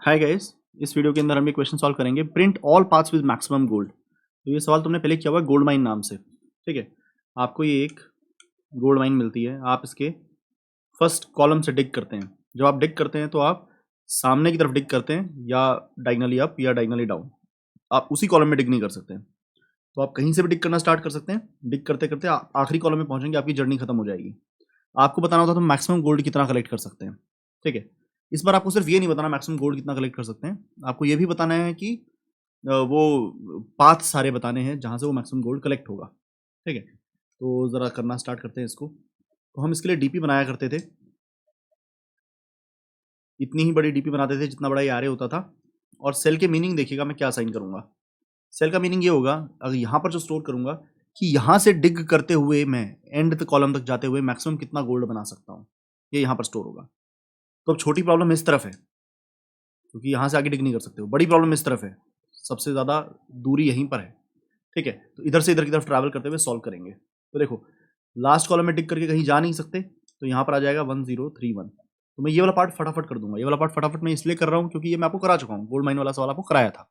Hi guys, इस video के अंदर हम एक क्वेश्चन सॉल्व करेंगे। Print all paths with maximum gold. तो ये सवाल तुमने पहले किया हुआ है गोल्ड माइन नाम से, ठीक है। आपको ये एक गोल्ड माइन मिलती है, आप इसके फर्स्ट कॉलम से डिग करते हैं। जब आप डिग करते हैं तो आप सामने की तरफ डिग करते हैं, या डायगनली अप या डायगनली डाउन। आप उसी कॉलम में डिग नहीं कर सकते हैं, तो आप कहीं से भी डिग करना स्टार्ट कर सकते हैं। डिग करते करते आप आखिरी कॉलम में पहुंचेंगे, आपकी जर्नी खत्म हो जाएगी। आपको बताना होता है तो मैक्सिमम गोल्ड कितना कलेक्ट कर सकते हैं, ठीक है। इस बार आपको सिर्फ ये नहीं बताना मैक्सिमम गोल्ड कितना कलेक्ट कर सकते हैं, आपको ये भी बताना है कि वो पाथ सारे बताने हैं जहाँ से वो मैक्सिमम गोल्ड कलेक्ट होगा, ठीक है। तो ज़रा करना स्टार्ट करते हैं इसको। तो हम इसके लिए डीपी बनाया करते थे, इतनी ही बड़ी डीपी बनाते थे जितना बड़ा ये आरे होता था। और सेल के मीनिंग देखिएगा मैं क्या साइन करूँगा। सेल का मीनिंग ये होगा, अगर यहाँ पर जो स्टोर करूँगा कि यहाँ से डिग करते हुए मैं एंड तक कॉलम तक जाते हुए मैक्सिमम कितना गोल्ड बना सकता हूँ, ये यहाँ पर स्टोर होगा। तो अब छोटी प्रॉब्लम इस तरफ है, क्योंकि यहाँ से आगे डिग नहीं कर सकते हो। बड़ी प्रॉब्लम इस तरफ है, सबसे ज़्यादा दूरी यहीं पर है, ठीक है। तो इधर से इधर की तरफ ट्रैवल करते हुए सॉल्व करेंगे। तो देखो, लास्ट कॉलम में डिग करके कहीं जा नहीं सकते, तो यहाँ पर आ जाएगा 1031। तो मैं ये वाला पार्ट फटाफट कर दूंगा। ये वाला पार्ट फटाफट मैं इसलिए कर रहा हूँ क्योंकि ये मैं आपको करा चुका हूँ, गोल्ड माइन वाला सवाल आपको कराया था।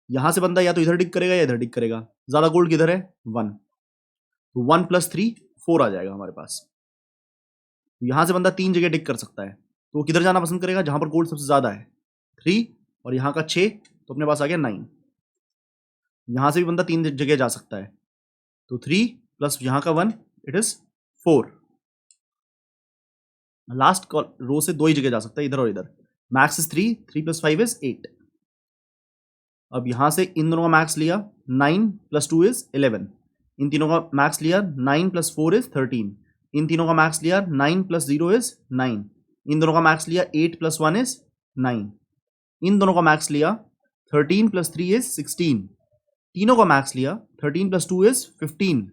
यहाँ से बंदा या तो इधर डिग करेगा या इधर डिग करेगा। ज़्यादा गोल्ड किधर है? 1। तो 1 + 3 4 आ जाएगा हमारे पास। तो यहाँ से बंदा 3 जगह डिग कर सकता है, तो वो किधर जाना पसंद करेगा? जहाँ पर गोल्ड सबसे ज़्यादा है, 3 और यहाँ का 6, तो अपने पास आ गया 9। यहाँ से भी बंदा 3 जगह जा सकता है, तो 3 प्लस यहाँ का 1 इट इज 4। लास्ट रो से 2 ही जगह जा सकता है, इधर और इधर। Max is 3, 3 + 5 is 8। अब यहाँ से इन दोनों का मैक्स लिया, 9 + 2 इज 11। इन तीनों का मैक्स लिया, 9 + 4 इज 13। इन तीनों का मैक्स लिया, 9 + 0 इज 9। इन दोनों का मैक्स लिया, 8 + 1 इज 9। इन दोनों का मैक्स लिया, 13 + 3 इज 16। तीनों का मैक्स लिया, 13 + 2 इज 15।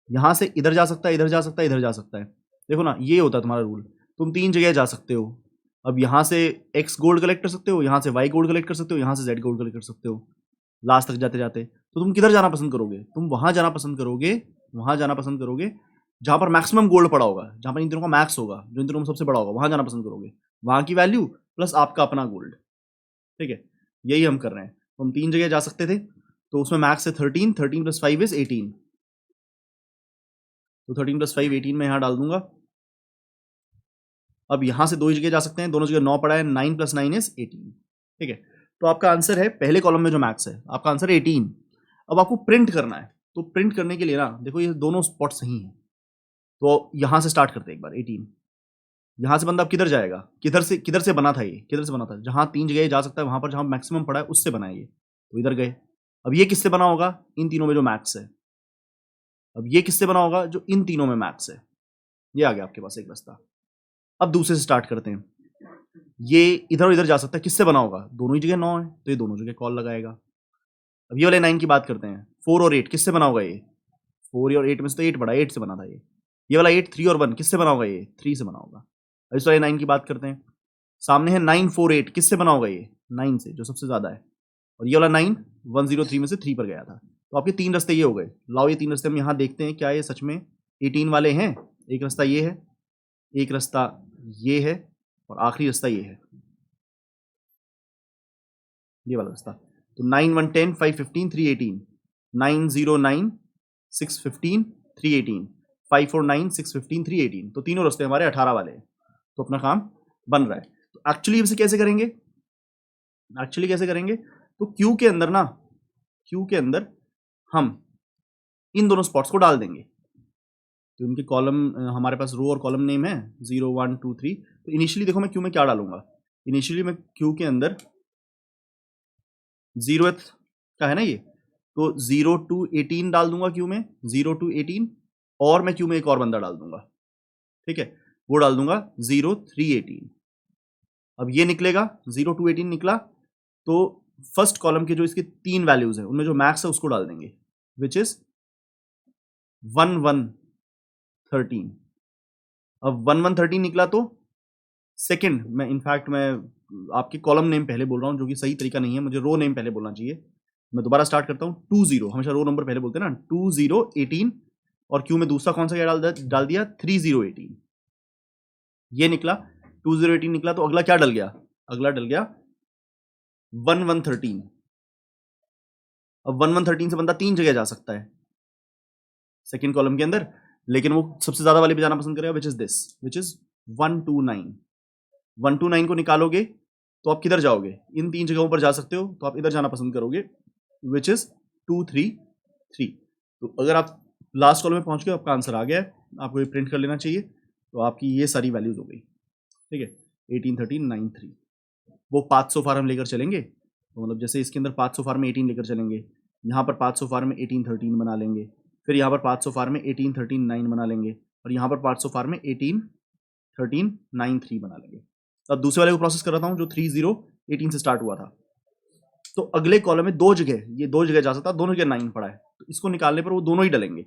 यहाँ से इधर जा सकता है, इधर जा सकता है, इधर जा सकता है। देखो ना, ये होता है तुम्हारा रूल। तुम 3 जगह जा सकते हो। अब यहाँ से एक्स गोल्ड कलेक्ट कर सकते हो, यहाँ से वाई गोल्ड कलेक्ट कर सकते हो, यहाँ से जेड गोल्ड कलेक्ट कर सकते हो। लास्ट तक जाते जाते तो तुम किधर जाना पसंद करोगे? तुम वहां जाना पसंद करोगे, वहां जाना पसंद करोगे जहां पर मैक्सिमम गोल्ड पड़ा होगा, जहां पर इन तीनों का मैक्स होगा, जो इन तीनों में सबसे बड़ा होगा, वहां जाना पसंद करोगे। वहां की वैल्यू प्लस आपका अपना गोल्ड, ठीक है। यही हम कर रहे हैं। तो हम 3 जगह जा सकते थे, तो उसमें मैक्स है 13, 13 + 5 इज 18। तो 13 + 5 18 में यहाँ डाल दूंगा। अब यहाँ से 2 ही जगह जा सकते हैं, दोनों जगह 9 पड़ा है, 9 + 9 इज 18, ठीक है। तो आपका आंसर है, पहले कॉलम में जो मैक्स है आपका आंसर है 18। अब आपको प्रिंट करना है, तो प्रिंट करने के लिए ना देखो, ये दोनों स्पॉट सही हैं। तो यहाँ से स्टार्ट करते हैं एक बार। 18, यहाँ से बंदा अब किधर जाएगा? किधर से बना था ये? किधर से बना था? जहाँ 3 जगह जा सकता है, वहाँ पर जहाँ मैक्सिमम पड़ा है उससे बना है ये, तो इधर गए। अब ये किससे बना होगा? इन तीनों में जो मैक्स है। अब ये किससे बना होगा? जो इन तीनों में मैक्स है। ये आ गया आपके पास एक रास्ता। अब दूसरे से स्टार्ट करते हैं। ये इधर और इधर जा सकता है, किससे बना होगा? दोनों ही जगह 9 है, तो ये दोनों जगह कॉल लगाएगा। अब ये वाले 9 की बात करते हैं। 4 और 8 किससे बना होगा? ये 4 और 8 में से तो 8 बड़ा, 8 से बना था ये। ये वाला 8, 3 और 1 किससे बना होगा? ये 3 से बना होगा। अब इस वाले 9 की बात करते हैं। सामने है 9, 4, 8 किससे बना होगा? ये 9 से, जो सबसे ज्यादा है। और ये वाला 9 103 में से 3 पर गया था। तो आपके 3 रास्ते ये हो गए। लाओ ये 3 रास्ते हम यहाँ देखते हैं, क्या ये सच में 18 वाले हैं? एक रास्ता ये है, एक रास्ता ये है, और आखिरी रास्ता ये है, ये वाला रास्ता। तो 9, 1, 10, 5, 15, 3, 18, 9, 0, 9, 6, 15, 3, 18, 5, 4, 9, 6, 15, 3, 18। तो तीनों रास्ते हमारे 18 वाले हैं, तो अपना काम बन रहा है। तो एक्चुअली इसे कैसे करेंगे? तो क्यू के अंदर ना, क्यू के अंदर हम इन दोनों स्पॉट्स को डाल देंगे। तो इनके कॉलम, हमारे पास रो और कॉलम नेम है 0, 1, 2, 3। तो इनिशियली देखो मैं क्यू में क्या डालूंगा। इनिशियली मैं क्यू के अंदर 0th का है ना ये, तो 0 to 18 डाल दूंगा क्यू में, 0 to 18। और मैं क्यू में एक और बंदा डाल दूंगा, ठीक है। वो डाल दूंगा 0, 3, 18। अब ये निकलेगा 0 to 18 निकला, तो फर्स्ट कॉलम के जो इसके 3 वैल्यूज हैं उनमें जो मैक्स है उसको डाल देंगे, विच इज 1, 1, 13। अब 1, 1, 13 निकला, तो सेकंड मैं इनफैक्ट मैं आपके कॉलम नेम पहले बोल रहा हूँ, जो कि सही तरीका नहीं है, मुझे रो नेम पहले बोलना चाहिए। मैं दोबारा स्टार्ट करता हूँ। 2, 0, हमेशा रो नंबर पहले बोलते हैं ना। 2, 0, 18। और क्यू में दूसरा कौन सा क्या डाल दिया? 3, 0, 18। ये निकला 2, 0, 18 निकला, तो अगला क्या डल गया? अगला डल गया 1113। अब 1113 से बंदा 3 जगह जा सकता है सेकेंड कॉलम के अंदर, लेकिन वो सबसे ज्यादा वाले पे जाना पसंद करेगा, which is this, which is 129। 129 को निकालोगे तो आप किधर जाओगे, इन 3 जगहों पर जा सकते हो, तो आप इधर जाना पसंद करोगे, विच इज 233। तो अगर आप लास्ट कॉलम में पहुंच गए, आपका आंसर आ गया है, आपको ये प्रिंट कर लेना चाहिए। तो आपकी ये सारी वैल्यूज हो गई, ठीक है, 181393। वो 500 फार्म लेकर चलेंगे, तो मतलब जैसे इसके अंदर 500 फार्म में 18 लेकर चलेंगे, यहाँ पर 500 फार्म में 1813 बना लेंगे, फिर यहाँ पर 500 फार्म में 18139 बना लेंगे, और यहाँ पर 500 फार्म में 18193 बना लेंगे। अब दूसरे वाले को प्रोसेस कर रहा हूँ जो 3018 से स्टार्ट हुआ था। तो अगले कॉलम में ये दो जगह जा सकता है, दोनों जगह 9 पड़ा है, तो इसको निकालने पर वो दोनों ही डलेंगे,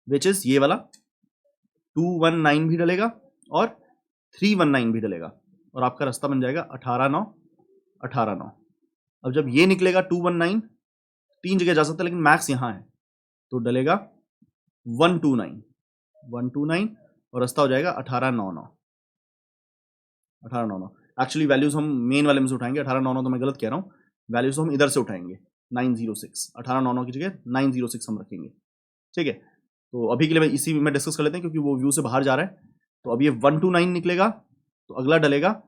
विच इज ये वाला 219 भी डलेगा और 319 भी डलेगा, और आपका रास्ता बन जाएगा 189 189। अब जब ये निकलेगा 219, 3 जगह जा सकता है लेकिन मैक्स यहां है, तो डलेगा 129 और रास्ता हो जाएगा 1899। एक्चुअली वैल्यूज हम मेन वाले में से उठाएंगे, 1899 तो मैं गलत कह रहा हूँ, वैल्यूज तो हम इधर से उठाएंगे, 906, 1899 की जगह 906 हम रखेंगे, ठीक है। तो अभी के लिए इसी में डिस्कस कर लेते हैं क्योंकि वो व्यू से बाहर जा रहा है। तो अब ये 129 निकलेगा, तो अगला डलेगा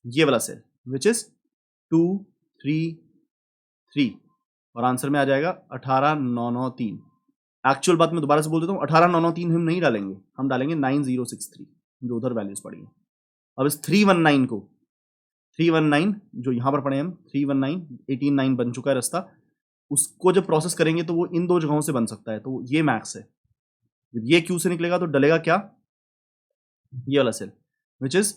ये वाला सेल, विच इज 233, और आंसर में आ जाएगा 18993। एक्चुअल बात मैं दोबारा से बोल देता हूँ, 18993 हम नहीं डालेंगे, हम डालेंगे 9063 जो उधर वैल्यूज पड़ी है। अब इस 319 को 319 जो यहाँ पर पड़े हम 319 189 बन चुका है रास्ता, उसको जब प्रोसेस करेंगे तो वो इन दो जगहों से बन सकता है, तो ये मैक्स है। जब ये क्यू से निकलेगा तो डलेगा क्या, ये वाला सेल, विच इज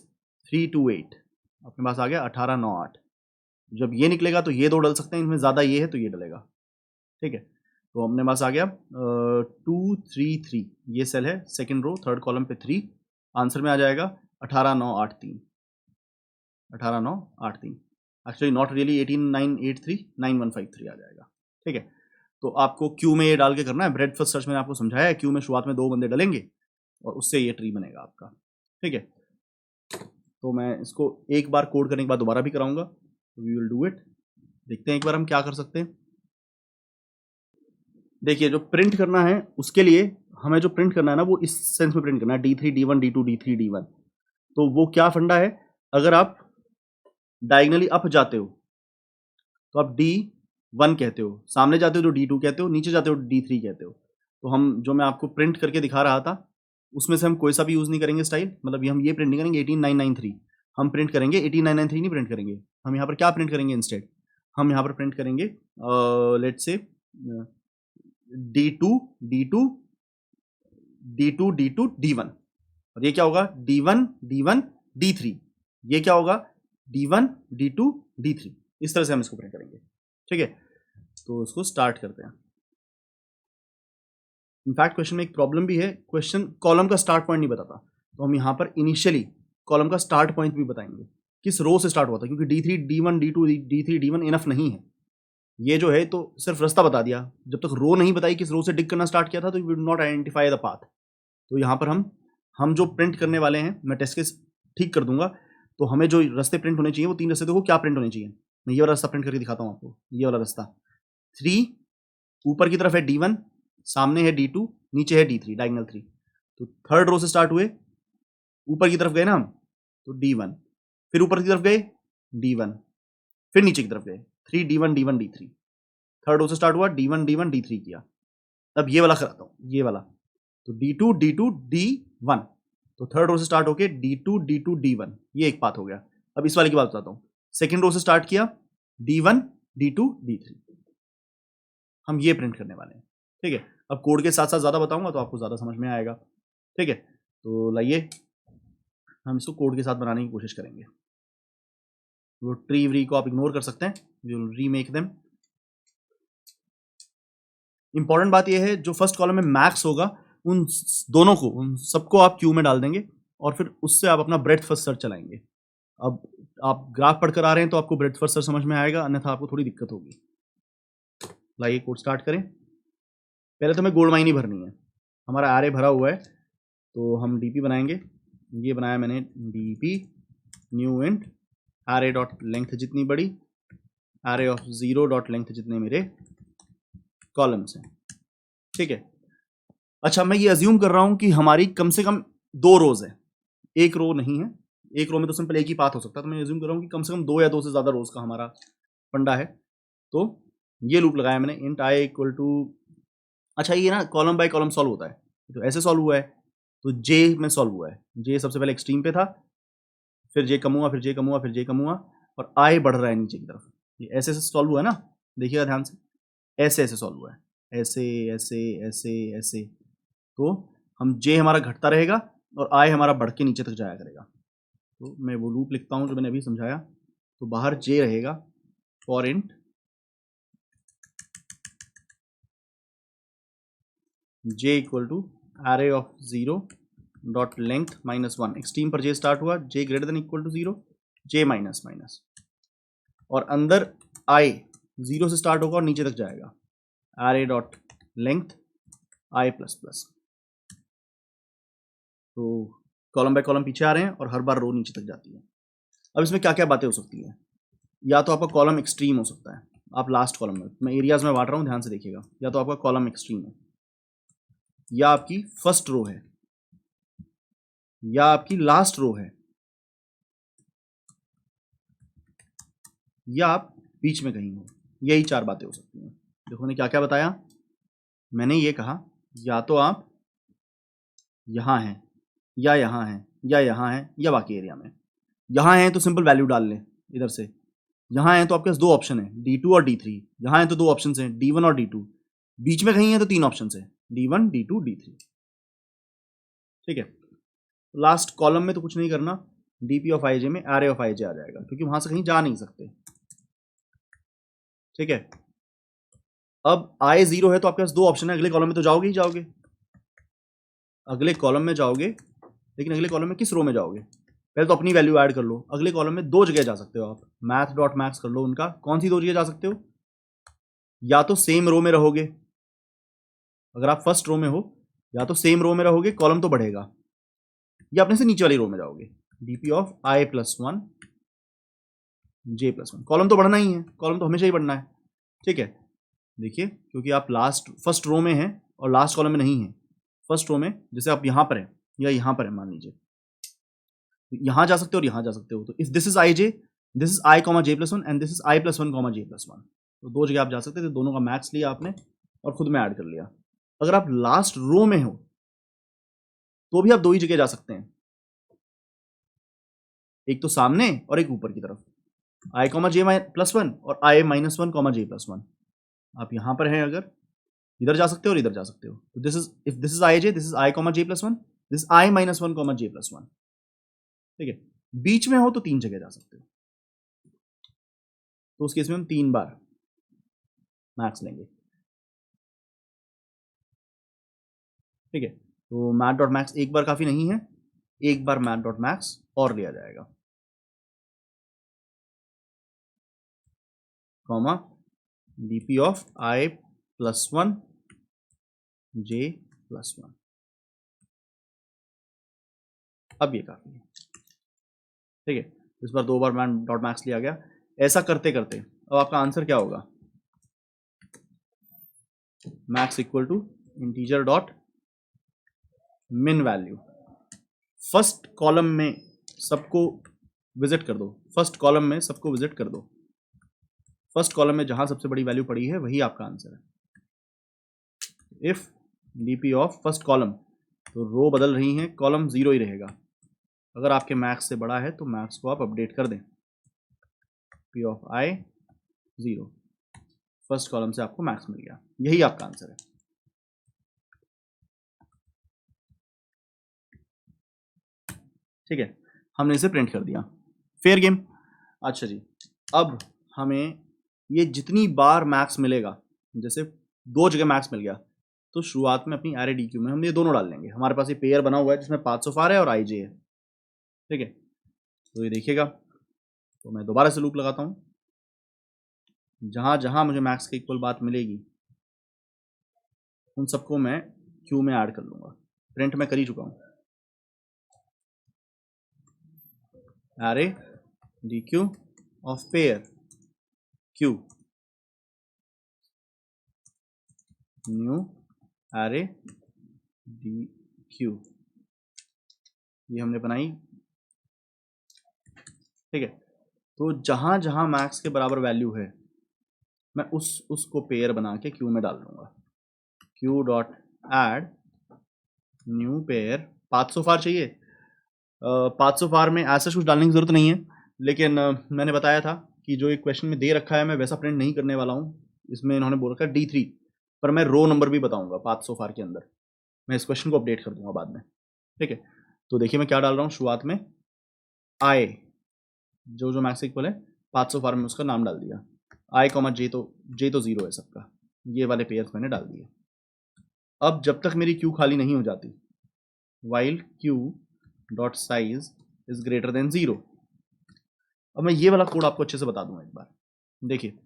328, अपने पास आ गया 1898। जब ये निकलेगा तो ये दो डल सकते हैं, इनमें ज्यादा ये है तो ये डलेगा, ठीक है। तो अपने पास आ गया 233, ये सेल है सेकंड रो थर्ड कॉलम पे 3, आंसर में आ जाएगा 18983। 18983 एक्चुअली नॉट रियली 18983, 9153 आ जाएगा, ठीक है। तो आपको क्यू में ये डाल के करना है, ब्रेड फर्स्ट सर्च मैंने आपको समझाया है, क्यू में शुरुआत में 2 बंदे डलेंगे और उससे ये ट्री बनेगा आपका, ठीक है। तो मैं इसको एक बार कोड करने के बाद दोबारा भी कराऊंगा, वी विल डू इट। देखते हैं एक बार हम क्या कर सकते हैं। देखिए जो प्रिंट करना है उसके लिए हमें जो प्रिंट करना है ना, वो इस सेंस में प्रिंट करना है, D3 D1 D2 D3 D1। तो वो क्या फंडा है, अगर आप डायगनली अप जाते हो तो आप D1 कहते हो, सामने जाते हो जो D2 कहते हो, नीचे जाते हो D3 कहते हो। तो हम जो मैं आपको प्रिंट करके दिखा रहा था उसमें से हम कोई सा भी यूज़ नहीं करेंगे स्टाइल, मतलब हम ये प्रिंट नहीं करेंगे 18993, हम प्रिंट करेंगे 18993 नहीं प्रिंट करेंगे, हम यहाँ पर क्या प्रिंट करेंगे इंस्टेड, हम यहाँ पर प्रिंट करेंगे let's say D2 D2 D2 D2 D1, और ये क्या होगा D1 D1 D3, ये क्या होगा D1 D2 D3, इस तरह से हम इसको प्रिंट करेंगे, ठीक है। तो इसको स्टार्ट करते हैं। इनफैक्ट क्वेश्चन में एक प्रॉब्लम भी है, क्वेश्चन कॉलम का स्टार्ट पॉइंट नहीं बताता, तो हम यहाँ पर इनिशियली कॉलम का स्टार्ट पॉइंट भी बताएंगे, किस रो से स्टार्ट हुआ था, क्योंकि D3 D1 D2 D3 D1 enough नहीं है, ये जो है तो सिर्फ रास्ता बता दिया, जब तक रो नहीं बताई किस रो से डिग करना स्टार्ट किया था, तो you will not identify the path. तो यहाँ पर हम जो प्रिंट करने वाले हैं, मैं टेस्ट केस ठीक कर दूंगा, तो हमें जो रास्ते प्रिंट होने चाहिए वो 3 रास्ते, देखो क्या प्रिंट होने चाहिए, मैं ये वाला रास्ता प्रिंट करके दिखाता हूँ आपको, ये वाला रास्ता 3 ऊपर की तरफ है D1, सामने है D2, नीचे है D3, डायगोनल 3। तो थर्ड रो से स्टार्ट हुए, ऊपर की तरफ गए ना हम, तो D1, फिर ऊपर की तरफ गए D1, फिर नीचे की तरफ गए 3 D1 D1 D3, third row से स्टार्ट हुआ D1 D1 D3 किया। अब ये वाला कराता हूँ, ये वाला, तो D2 D2 D1, तो थर्ड रो से स्टार्ट होके D2 D2 D1, ये एक पाथ हो गया। अब इस वाले की बात बताता हूँ, सेकेंड रो से स्टार्ट किया D1 D2 D3, हम ये प्रिंट करने वाले हैं, ठीक है। अब कोड के साथ साथ ज़्यादा बताऊंगा तो आपको ज़्यादा समझ में आएगा, ठीक है। तो लाइए हम इसको कोड के साथ बनाने की कोशिश करेंगे। वो ट्री व्री को आप इग्नोर कर सकते हैं, we will remake them. Important बात यह है, जो फर्स्ट कॉलम में मैक्स होगा उन दोनों को, उन सबको आप क्यू में डाल देंगे और फिर उससे आप अपना ब्रेड्थ फर्स्ट सर्च चलाएंगे। अब आप ग्राफ पढ़कर आ रहे हैं तो आपको ब्रेड्थ फर्स्ट सर्च समझ में आएगा, अन्यथा आपको थोड़ी दिक्कत होगी। लाइए कोड स्टार्ट करें। पहले तो हमें गोल्ड माइन ही भरनी है, हमारा आर ए भरा हुआ है, तो हम डीपी बनाएंगे। ये बनाया मैंने DP new int R A dot length जितनी बड़ी एरे ऑफ 0 डॉट लेंथ जितने मेरे कॉलम्स हैं, ठीक है। अच्छा, मैं ये अज्यूम कर रहा हूं कि हमारी कम से कम 2 रोज है, एक रो नहीं है। एक रो में तो सिंपल एक ही पाथ हो सकता है, तो मैं अज्यूम कर रहा हूं कि कम से कम 2 या 2 से ज्यादा रोज का हमारा फंडा है। तो ये लूप लगाया मैंने, इंट आई इक्वल टू, अच्छा ये ना कॉलम बाय कॉलम सॉल्व होता है, तो ऐसे सॉल्व हुआ है, तो जे में सॉल्व हुआ है। जे सबसे पहले एक्सट्रीम पे था, फिर जे कम हुआ, फिर जे कम हुआ, फिर जे कम हुआ, और आई बढ़ रहा है नीचे की तरफ। ये ऐसे ऐसे सॉल्व हुआ है ना, देखिएगा ध्यान से, ऐसे ऐसे सॉल्व हुआ है, ऐसे ऐसे ऐसे ऐसे। तो हम जे हमारा घटता रहेगा और आई हमारा बढ़ के नीचे तक जाया करेगा। तो मैं वो लूप लिखता हूँ जो मैंने अभी समझाया। तो बाहर जे रहेगा for int j equal to array of 0 dot length -1, extreme पर जे स्टार्ट हुआ, j greater than equal to 0, j minus minus, और अंदर आई 0 से स्टार्ट होगा और नीचे तक जाएगा, एरे डॉट लेंथ आई प्लस प्लस। तो कॉलम बाय कॉलम पीछे आ रहे हैं और हर बार रो नीचे तक जाती है। अब इसमें क्या क्या बातें हो सकती हैं, या तो आपका कॉलम एक्सट्रीम हो सकता है, आप लास्ट कॉलम में, मैं एरियाज में बांट रहा हूँ ध्यान से देखिएगा, या तो आपका कॉलम एक्सट्रीम है, या आपकी फर्स्ट रो है, या आपकी लास्ट रो है, या आप बीच में कहीं हो। यही 4 बातें हो सकती हैं। देखो मैंने क्या क्या बताया, मैंने ये कहा या तो आप यहाँ हैं, या यहाँ हैं, या यहाँ हैं, या बाकी एरिया में। यहाँ हैं तो सिंपल वैल्यू डाल लें इधर से, यहाँ हैं तो आपके पास 2 ऑप्शन है, D2 और D3, यहाँ हैं तो 2 ऑप्शन हैं, D1 और D2, बीच में कहीं है तो 3 ऑप्शन है, D1 D2 D3, ठीक है। लास्ट कॉलम में तो कुछ नहीं करना, डीपी ऑफ आईजे में एरे ऑफ आईजे आ जाएगा, क्योंकि वहां से कहीं जा नहीं सकते, ठीक है। अब आई 0 है तो आपके पास 2 ऑप्शन है, अगले कॉलम में तो जाओगे ही जाओगे, अगले कॉलम में जाओगे, लेकिन अगले कॉलम में किस रो में जाओगे, पहले तो अपनी वैल्यू ऐड कर लो। अगले कॉलम में 2 जगह जा सकते हो आप, मैथ डॉट मैक्स कर लो उनका, कौन सी 2 जगह जा सकते हो, या तो सेम रो में रहोगे, अगर आप फर्स्ट रो में हो, या तो सेम रो में रहोगे, कॉलम तो बढ़ेगा, या अपने से नीचे वाली रो में जाओगे, DP of I plus 1 J plus 1, column तो बढ़ना ही है, कॉलम तो हमेशा ही बढ़ना है, ठीक है। देखिए, क्योंकि आप फर्स्ट रो में हैं और लास्ट कॉलम में नहीं है, फर्स्ट रो में जैसे आप यहाँ पर हैं या यहाँ पर है मान लीजिए, यहाँ जा सकते हो और यहाँ जा सकते हो। तो if this is I J, this is I comma J plus 1 and this is I plus 1 comma J plus 1, तो 2 जगह आप जा सकते थे, दोनों का मैक्स लिया आपने और खुद में ऐड कर लिया। अगर आप लास्ट रो में हो तो भी आप 2 ही जगह जा सकते हैं, एक तो सामने और एक ऊपर की तरफ, आई कॉमा जे प्लस 1 और आई -1 कॉमा जे प्लस 1। आप यहाँ पर हैं, अगर इधर जा सकते हो और इधर जा सकते हो, तो this is, if this is I J, this is I comma J plus 1, this I -1 comma J plus 1, ठीक है। बीच में हो तो 3 जगह जा सकते हो, तो उस केस में हम 3 बार मैक्स लेंगे, ठीक है। तो मैथ डॉट मैक्स एक बार काफी नहीं है, एक बार मैथ डॉट मैक्स और लिया जाएगा, comma DP of I plus 1 J plus 1। अब ये काफी है, ठीक है। इस बार 2 बार मैथ डॉट मैक्स लिया गया। ऐसा करते करते अब आपका आंसर क्या होगा, max equal to integer dot min value, first column में सबको विजिट कर दो, फर्स्ट कॉलम में सबको विजिट कर दो, फर्स्ट कॉलम में जहां सबसे बड़ी वैल्यू पड़ी है वही आपका आंसर है। If DP of first column, तो रो बदल रही हैं, कॉलम 0 ही रहेगा, अगर आपके मैक्स से बड़ा है तो मैक्स को आप अपडेट कर दें, P of I 0, first column से आपको मैक्स मिल गया, यही आपका आंसर है, ठीक है। हमने इसे प्रिंट कर दिया, फेयर गेम। अच्छा जी, अब हमें ये जितनी बार मैक्स मिलेगा, जैसे 2 जगह मैक्स मिल गया, तो शुरुआत में अपनी एरे डी क्यू में हम ये दोनों डाल लेंगे। हमारे पास ये पेयर बना हुआ है जिसमें पाथ्स ऑफ आर है और आई जे है, ठीक है। तो ये देखिएगा, तो मैं दोबारा से लूप लगाता हूँ, जहां जहां मुझे मैक्स के इक्वल बात मिलेगी उन सबको मैं क्यू में ऐड कर लूंगा। प्रिंट मैं कर ही चुका हूँ, array D Q of pair Q new array D Q, ये हमने बनाई। ठीक है, तो जहां जहां मैक्स के बराबर वैल्यू है मैं उसको पेयर बना के क्यू में डाल दूंगा। Queue dot add new pair, path so far चाहिए। पाथ सो फार में ऐसा कुछ डालने की जरूरत नहीं है, लेकिन मैंने बताया था कि जो एक क्वेश्चन में दे रखा है मैं वैसा प्रिंट नहीं करने वाला हूँ। इसमें इन्होंने बोल रखा है D3, पर मैं रो नंबर भी बताऊंगा पाथ सो फार के अंदर। मैं इस क्वेश्चन को अपडेट कर दूंगा बाद में। ठीक है, तो देखिए मैं क्या डाल रहा हूँ शुरुआत में, आई जो जो मैक्स इक्वल है पाथ सो फार में उसका नाम डाल दिया, आई कॉमा जे तो जीरो है सबका, ये वाले पेयर्स मैंने डाल दिए। अब जब तक मेरी क्यू खाली नहीं हो जाती, while Q dot size is greater than 0। अब मैं ये वाला कोड आपको अच्छे से बता दूंगा एक बार। देखिए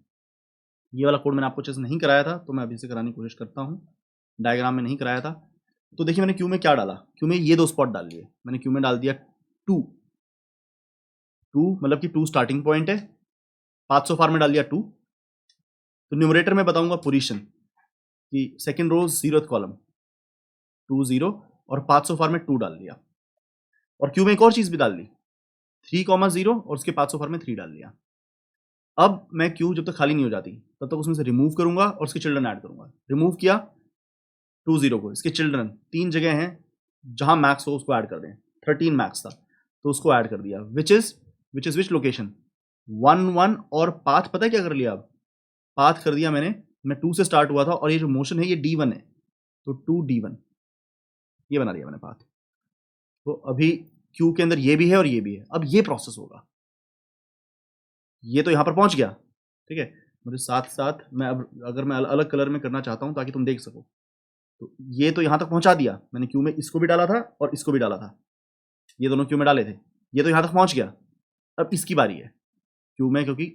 ये वाला कोड मैंने आपको अच्छे से नहीं कराया था, तो मैं अभी से कराने की कोशिश करता हूँ। डायग्राम में नहीं कराया था, तो देखिए मैंने क्यू में क्या डाला, क्यू में ये दो स्पॉट डाल लिए। मैंने क्यू में डाल दिया 2, मतलब कि 2 स्टार्टिंग पॉइंट है, पाथ सो फार में डाल दिया 2। तो न्यूमरेटर में बताऊंगा पोजीशन कि सेकंड रो 0th कॉलम 2 0, और पाथ सो फार में 2 डाल दिया। और क्यू में एक और चीज भी डाल दी, 3,0 और उसके पाथ सो फार में 3 डाल दिया। अब मैं क्यू जब तक खाली नहीं हो जाती तब तक उसमें से रिमूव करूंगा और उसके चिल्ड्रन ऐड करूंगा। रिमूव किया 2 0 को, इसके चिल्ड्रन 3 जगह हैं जहां मैक्स हो उसको ऐड कर दें। 13 मैक्स था तो उसको ऐड कर दिया, विच इज विच लोकेशन 1 1। और पाथ पता है क्या कर लिया, अब पाथ कर दिया मैंने, मैं 2 से स्टार्ट हुआ था और ये जो मोशन है ये D1 है, तो 2 D1 ये बना दिया मैंने पाथ। तो अभी क्यू के अंदर ये भी है और ये भी है। अब ये प्रोसेस होगा, ये तो यहां पर पहुंच गया। ठीक है, मुझे साथ साथ मैं अब अगर मैं अलग कलर में करना चाहता हूं ताकि तुम देख सको, तो ये तो यहां तक पहुंचा दिया मैंने, क्यू में इसको भी डाला था और इसको भी डाला था, ये दोनों क्यू में डाले थे, ये तो यहां तक पहुंच गया। अब इसकी बारी है क्यू में, क्योंकि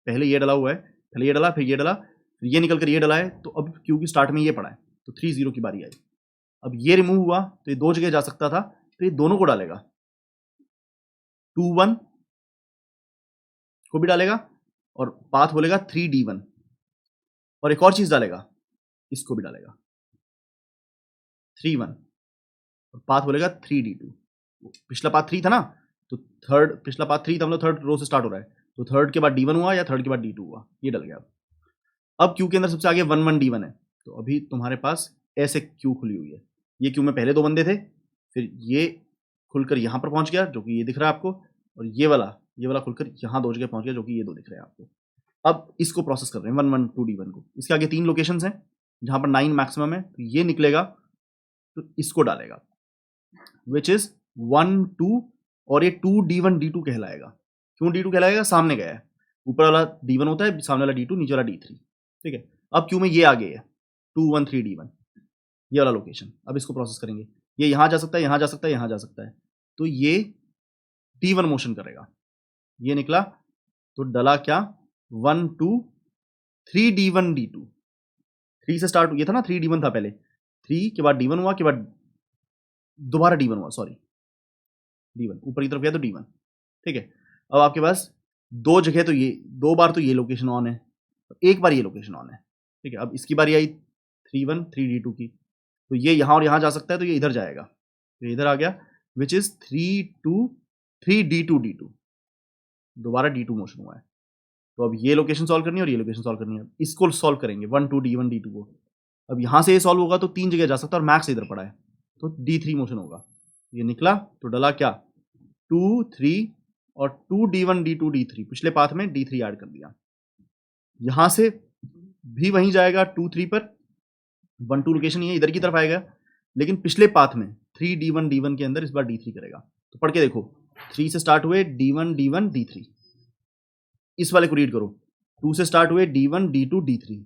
पहले ये डला हुआ है, पहले ये डला फिर ये डला फिर ये निकल कर ये डला है, तो अब क्यू की स्टार्ट में ये पड़ा है, तो 3 0 की बारी आई। अब ये रिमूव हुआ तो ये 2 जगह जा सकता था, तो ये दोनों को डालेगा, 2 1 को भी डालेगा और पाथ बोलेगा 3 D1, और एक और चीज डालेगा, इसको भी डालेगा 3 1, और पाथ बोलेगा 3 D2। पिछला पाथ 3 था ना, तो थर्ड, पिछला पाथ 3 था, मतलब थर्ड रो से स्टार्ट हो रहा है, तो थर्ड के बाद D1 हुआ या थर्ड के बाद D2 हुआ, ये डल गया। अब क्यू के अंदर सबसे आगे 1 1 D1 है, तो अभी तुम्हारे पास ऐसे क्यू खुली हुई है। ये क्यू में पहले 2 बंदे थे, फिर ये खुलकर यहां पर पहुंच गया जो कि ये दिख रहा है आपको, और ये वाला खुलकर यहां 2 जगह पहुंच गया जो कि ये 2 दिख रहे हैं आपको। अब इसको प्रोसेस कर रहे हैं 1 1 2 D1 को। इसके आगे 3 लोकेशंस हैं जहां पर 9 मैक्सिमम है, तो ये निकलेगा तो इसको डालेगा, विच इज 1 2, और ये 2 D1 D2 कहलाएगा। क्यों D2 कहलाएगा, सामने गया है, ऊपर वाला D1 होता है, सामने वाला D2, नीचे वाला D3। ठीक है, अब क्यू में ये आ गए है 2 1 3 D1, ये वाला लोकेशन। अब इसको प्रोसेस करेंगे, ये यहां जा सकता है, यहां जा सकता है, यहां जा सकता है, तो ये D1 मोशन करेगा, ये निकला, तो डला क्या 1 2 3 D1 D2। 3 से स्टार्ट, ये था ना 3 D1 था पहले, 3 के बाद D1 हुआ, के बाद दोबारा D1 हुआ, सॉरी D1 ऊपर की तरफ गया तो D1। ठीक है, अब आपके पास 2 जगह, तो ये 2 बार तो ये लोकेशन ऑन है, एक बार ये लोकेशन ऑन है। ठीक है, अब इसकी बारी आई 3 1 3 D2 की, तो ये यहां और यहां जा सकता है, तो ये इधर जाएगा, तो इधर आ गया, विच इज 3 2 3 D2 D2, दोबारा D2 मोशन हुआ है। तो अब ये लोकेशन सॉल्व करनी है और ये लोकेशन सॉल्व करनी है, इसको सॉल्व करेंगे 1 2 D1 D2 को। अब यहां से ये सॉल्व होगा तो 3 जगह जा सकता है और मैक्स इधर पड़ा है, तो D3 मोशन होगा, ये निकला, तो डला क्या 2 3 और 2 D1 D2 D3, पिछले पाथ में D3 ऐड कर दिया। यहां से भी वहीं जाएगा 2 3 पर, 1 2 लोकेशन ये इधर की तरफ आएगा, लेकिन पिछले पाथ में 3 D1 D1 के अंदर इस बार D3 करेगा। तो पढ़ के देखो, 3 से स्टार्ट हुए D1 D1 D3, इस वाले को रीड करो, 2 से स्टार्ट हुए D1 D2 D3,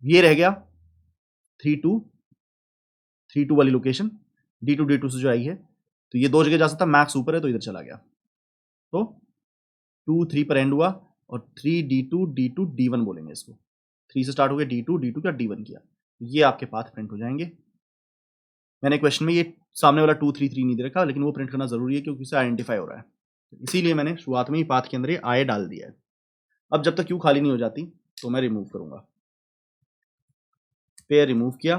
ये रह गया 3 2 3 2 वाली लोकेशन D2 D2 से जो आई है, तो ये 2 जगह जा सकता, मैक्स ऊपर है तो इधर चला गया, तो 2 3 पर एंड हुआ, और 3 D2 D2 D1 बोलेंगे इसको। 3 से स्टार्ट हो गया D2 D2 का D1 किया, ये आपके पाथ प्रिंट हो जाएंगे। मैंने क्वेश्चन में ये सामने वाला 2 3 3 नहीं दे रखा, लेकिन वो प्रिंट करना जरूरी है क्योंकि इससे आइडेंटिफाई हो रहा है, इसीलिए मैंने शुरुआत में ही पाथ के अंदर ये आए डाल दिया है। अब जब तक क्यू खाली नहीं हो जाती तो मैं रिमूव करूंगा। पेयर रिमूव किया,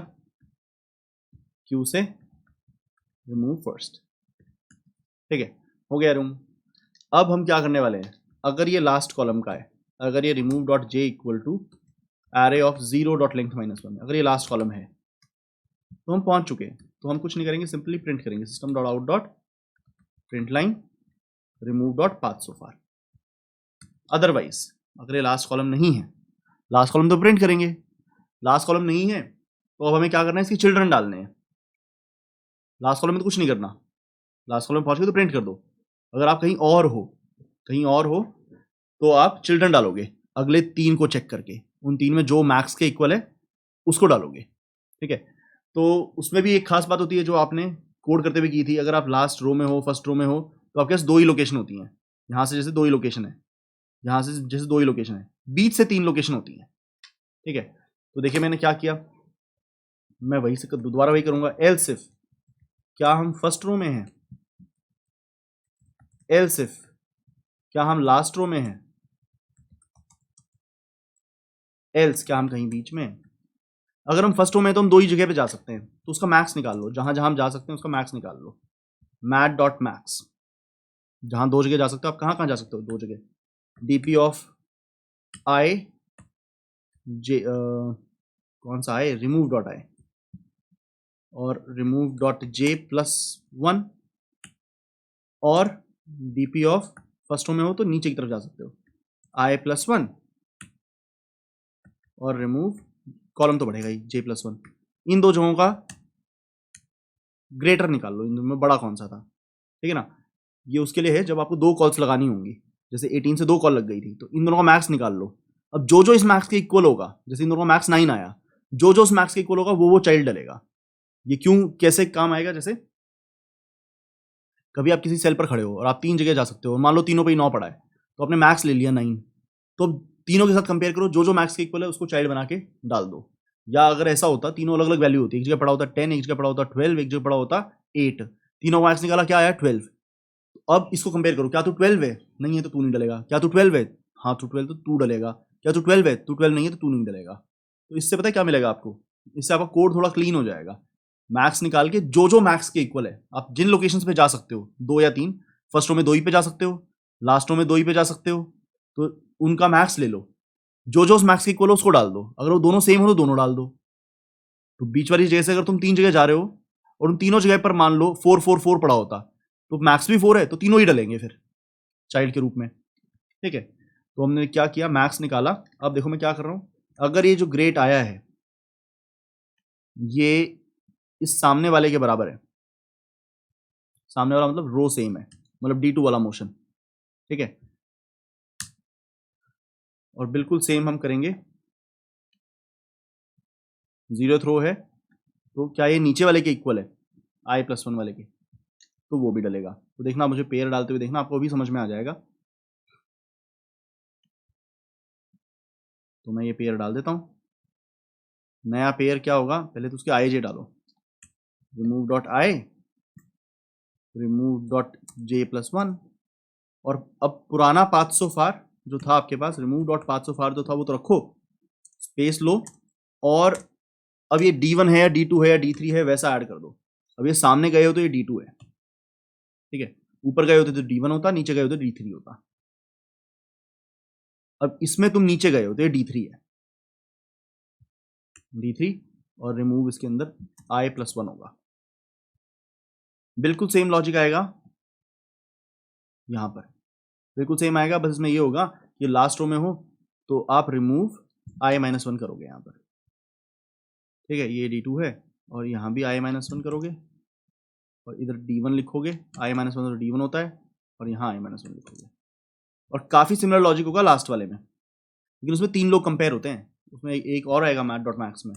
क्यू से रिमूव फर्स्ट, ठीक है, हो गया रिमूव। अब हम क्या करने वाले हैं, अगर ये लास्ट कॉलम का है, अगर ये remove dot J equal to array of 0 dot length -1, अगर ये लास्ट कॉलम है तो हम पहुंच चुके हैं, तो हम कुछ नहीं करेंगे, सिंपली प्रिंट करेंगे system dot out dot print line remove dot path so far. Otherwise अगर ये लास्ट कॉलम नहीं है, लास्ट कॉलम तो प्रिंट करेंगे, लास्ट कॉलम नहीं है तो अब हमें क्या करना है, इसकी चिल्ड्रन डालने हैं। लास्ट कॉलम में तो कुछ नहीं करना, लास्ट कॉलम में पहुंच गए तो प्रिंट कर दो। अगर आप कहीं और हो तो आप चिल्ड्रन डालोगे अगले 3 को चेक करके, उन 3 में जो मैक्स के इक्वल है उसको डालोगे, ठीक है। तो उसमें भी एक खास बात होती है जो आपने कोड करते हुए की थी, अगर आप लास्ट रो में हो, फर्स्ट रो में हो, तो आपके पास 2 ही लोकेशन होती हैं। यहाँ से जैसे 2 ही लोकेशन है, यहाँ से जैसे 2 ही लोकेशन है, बीच से 3 लोकेशन होती हैं, ठीक है। तो देखिए मैंने क्या किया, मैं वही से दोबारा वही करूंगा। एल्स इफ, क्या हम फर्स्ट रो में हैं? एल्स इफ, क्या हम लास्ट रो में हैं? एल्स, क्या हम कहीं बीच में हैं? अगर हम फर्स्ट रो में तो हम 2 ही जगह पे जा सकते हैं, तो उसका मैक्स निकाल लो, जहां जहां हम जा सकते हैं उसका मैक्स निकाल लो। मैट डॉट मैक्स, जहां 2 जगह जा सकते हो, आप कहां कहां जा सकते हो 2 जगह, डीपी ऑफ आई जे, कौन सा आई, रिमूव डॉट आई और रिमूव डॉट जे +1, और डीपी ऑफ फर्स्ट रो में हो तो नीचे की तरफ जा सकते हो, आई +1 और रिमूव, कॉलम तो बढ़ेगा ही, जे +1। इन 2 जगहों का ग्रेटर निकाल लो, इन दोनों में बड़ा कौन सा था, ठीक है ना। ये उसके लिए है जब आपको 2 कॉल्स लगानी होंगी, जैसे 18 से 2 कॉल लग गई थी, तो इन दोनों का मैक्स निकाल लो। अब जो जो इस मैक्स के इक्वल होगा, जैसे इन दोनों का मैक्स 9 आया, जो जो उस मैक्स के इक्वल होगा वो चाइल्ड डलेगा। ये क्यों कैसे काम आएगा, जैसे कभी आप किसी सेल पर खड़े हो और आप 3 जगह जा सकते हो, मान लो तीनों पे ही 9 पड़ा है, तो आपने मैक्स ले लिया 9, तो तीनों के साथ कंपेयर करो, जो जो मैक्स के इक्वल है उसको चाइल्ड बना के डाल दो। या अगर ऐसा होता, तीनों अलग अलग वैल्यू होती है, एक जगह पड़ा होता 10, एक जगह पड़ा होता 12, एक जगह पड़ा होता 8, तीनों मैक्स निकाला, क्या आया 12। अब इसको कंपेयर करो, क्या तू 12 है, नहीं है तो तू नहीं डलेगा, क्या तू 12 है, हाँ तू 12 तो तू डलेगा, क्या तू 12 है, तू 12 नहीं है तो तू नहीं डलेगा। तो इससे पता है क्या मिलेगा आपको, इससे आपका कोड थोड़ा क्लीन हो जाएगा। मैक्स निकाल के जो जो मैक्स के इक्वल है, आप जिन लोकेशंस पे जा सकते हो 2 या 3, फर्स्ट रो में 2 ही पे जा सकते हो, लास्ट रो में 2 ही पे जा सकते हो, तो उनका मैक्स ले लो, जो जो उस मैक्स के इक्वल हो उसको डाल दो, अगर वो दोनों सेम हो तो दोनों डाल दो। तो बीच वाली जगह से अगर तुम 3 जगह जा रहे हो और उन तीनों जगह पर मान लो 4 4 4 पड़ा होता, तो मैक्स भी 4 है तो तीनों ही डलेंगे फिर चाइल्ड के रूप में, ठीक है। तो हमने क्या किया, मैक्स निकाला। अब देखो मैं क्या कर रहा हूं, अगर ये जो ग्रेट आया है ये इस सामने वाले के बराबर है, सामने वाला मतलब रो सेम है, मतलब D2 वाला मोशन, ठीक है, और बिल्कुल सेम हम करेंगे, 0th रो है तो क्या ये नीचे वाले के इक्वल है, I+1 वाले के, तो वो भी डलेगा। तो देखना, मुझे पेयर डालते हुए देखना, आपको भी समझ में आ जाएगा। तो मैं ये पेयर डाल देता हूं, नया पेयर क्या होगा, पहले तो उसके IJ डालो, remove dot I remove dot J+1, और अब पुराना पाथ सो फार जो था आपके पास, रिमूव डॉट पाथ सो फार जो था वो तो रखो, स्पेस लो, और अब ये D1 है या D2 है या D3 है वैसा ऐड कर दो। अब ये सामने गए हो तो ये D2 है, ठीक है, ऊपर गए होते तो D1 होता, नीचे गए होते तो D3 होता। अब इसमें तुम नीचे गए हो तो ये D3 है, D3, और रिमूव इसके अंदर I+1 होगा। बिल्कुल सेम लॉजिक आएगा यहां पर, बिल्कुल सेम आएगा, बस इसमें ये होगा कि लास्ट रो में हो तो आप रिमूव I-1 करोगे यहां पर, ठीक है, ये D2 है और यहां भी I-1 करोगे और इधर D1 लिखोगे, I-1 तो D1 होता है, और यहाँ I-1 लिखोगे। और काफी सिमिलर लॉजिक होगा लास्ट वाले में, लेकिन उसमें 3 लोग कंपेयर होते हैं, उसमें एक और आएगा मैट डॉट मैक्स में,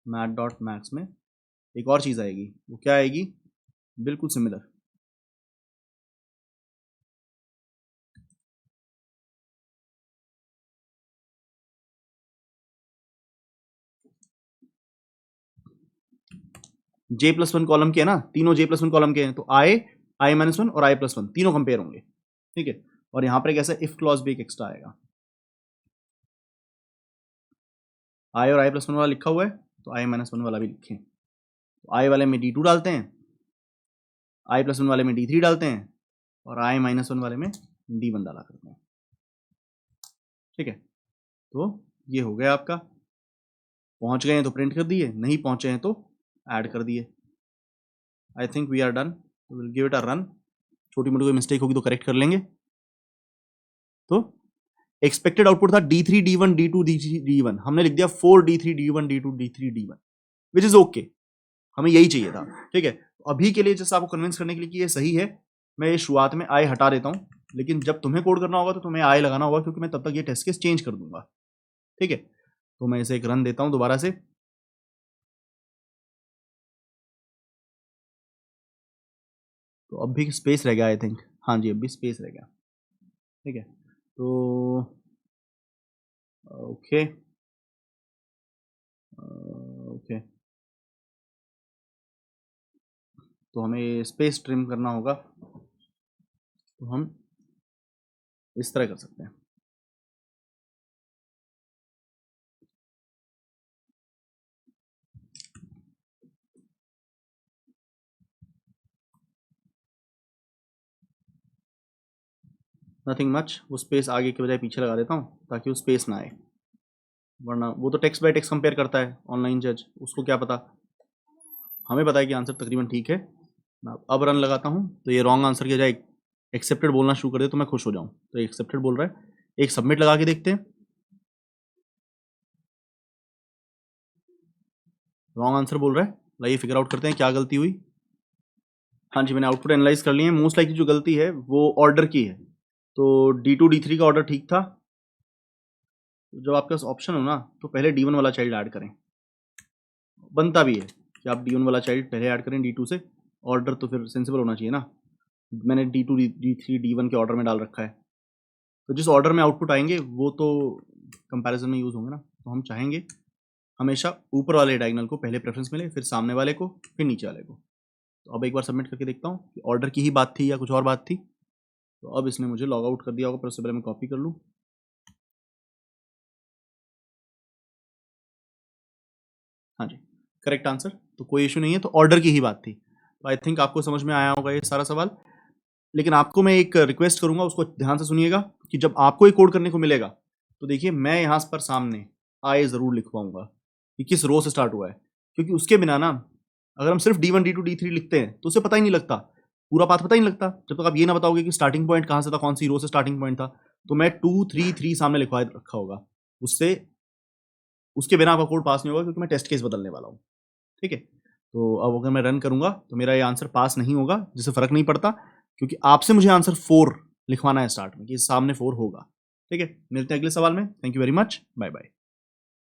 मैट डॉट मैक्स में एक और चीज आएगी, वो क्या आएगी, बिल्कुल सिमिलर, J+1 कॉलम के है ना, तीनों J+1 कॉलम के हैं, तो I-1 और I+1 तीनों कंपेयर होंगे, ठीक है। और यहाँ पर एक ऐसा इफ क्लॉज भी एक एक्स्ट्रा आएगा, आई और i+1 वाला लिखा हुआ है तो i-1 वाला भी लिखें। तो i वाले में d2 डालते हैं, i+1 वाले में d3 डालते हैं और i-1 वाले में d1 डाला करते हैं। ठीक है, तो ये हो गया आपका। पहुंच गए हैं तो प्रिंट कर दिए, नहीं पहुंचे हैं तो ऐड कर दिए। I think we are done, will give it a run. छोटी मोटी कोई मिस्टेक होगी तो करेक्ट कर लेंगे। तो एक्सपेक्टेड आउटपुट था d3 d1 d2 d3 d1, हमने लिख दिया 4 d3 d1 d2 d3 d1, which is okay, हमें यही चाहिए था। ठीक है, अभी के लिए जैसे आपको कन्विंस करने के लिए कि ये सही है, मैं ये शुरुआत में आई हटा देता हूँ, लेकिन जब तुम्हें कोड करना होगा तो तुम्हें आई लगाना होगा, क्योंकि मैं तब तक ये टेस्ट केस चेंज कर दूंगा। ठीक है, तो मैं इसे एक रन देता हूँ दोबारा से। तो अब भी स्पेस रह गया आई थिंक, हाँ जी अब भी स्पेस रह गया। ठीक है, तो ओके ओके, तो हमें स्पेस ट्रिम करना होगा, तो हम इस तरह कर सकते हैं। नथिंग मच, वो स्पेस आगे के बजाय पीछे लगा देता हूँ ताकि वो स्पेस ना आए, वरना वो तो टेक्स्ट बाय टेक्स्ट कंपेयर करता है ऑनलाइन जज, उसको क्या पता। हमें पता है कि आंसर तकरीबन ठीक है। मैं अब रन लगाता हूँ तो ये रॉन्ग आंसर के बजाय एक्सेप्टेड बोलना शुरू कर दे तो मैं खुश हो जाऊँ। तो एक्सेप्टेड बोल रहा है, एक सबमिट लगा के देखते हैं। रॉन्ग आंसर बोल रहा है, लाइए फिगर आउट करते हैं क्या गलती हुई। हाँ जी, मैंने आउटपुट एनालाइज कर लिए हैं। मोस्ट लाइकली जो गलती है वो ऑर्डर की है, तो D2 D3 का ऑर्डर ठीक था। जब आपके पास ऑप्शन हो ना तो पहले D1 वाला चाइल्ड ऐड करें, बनता भी है कि आप D1 वाला चाइल्ड पहले ऐड करें D2 से, ऑर्डर तो फिर सेंसिबल होना चाहिए ना। मैंने D2 D3 D1 के ऑर्डर में डाल रखा है, तो जिस ऑर्डर में आउटपुट आएंगे वो तो कंपैरिजन में यूज़ होंगे ना। तो हम चाहेंगे हमेशा ऊपर वाले डायगोनल को पहले प्रेफरेंस मिले, फिर सामने वाले को, फिर नीचे वाले को। तो अब एक बार सबमिट करके देखता हूँ कि ऑर्डर की ही बात थी या कुछ और बात थी। तो अब इसने मुझे लॉग आउट कर दिया होगा, पर उससे पहले मैं कॉपी कर लूँ। हाँ जी, करेक्ट आंसर, तो कोई इशू नहीं है, तो ऑर्डर की ही बात थी। तो आई थिंक आपको समझ में आया होगा ये सारा सवाल। लेकिन आपको मैं एक रिक्वेस्ट करूंगा, उसको ध्यान से सुनिएगा कि जब आपको ये कोड करने को मिलेगा तो देखिए मैं यहाँ पर सामने आए ज़रूर लिखवाऊंगा कि किस रो से स्टार्ट हुआ है, क्योंकि उसके बिना ना अगर हम सिर्फ D1 D2 D3 लिखते हैं तो उसे पता ही नहीं लगता, पूरा पाथ पता ही नहीं लगता जब तक आप ये ना बताओगे कि स्टार्टिंग पॉइंट कहाँ से था, कौन सी रो से स्टार्टिंग पॉइंट था। तो मैं 2 3 3 सामने लिखवा रखा होगा, उससे उसके बिना आपका कोड पास नहीं होगा, क्योंकि मैं टेस्ट केस बदलने वाला हूँ। ठीक है, तो अब अगर मैं रन करूंगा तो मेरा ये आंसर पास नहीं होगा, जिससे फर्क नहीं पड़ता, क्योंकि आपसे मुझे आंसर 4 लिखवाना है स्टार्ट में कि सामने 4 होगा। ठीक है, मिलते हैं अगले सवाल में। Thank you very much, bye bye.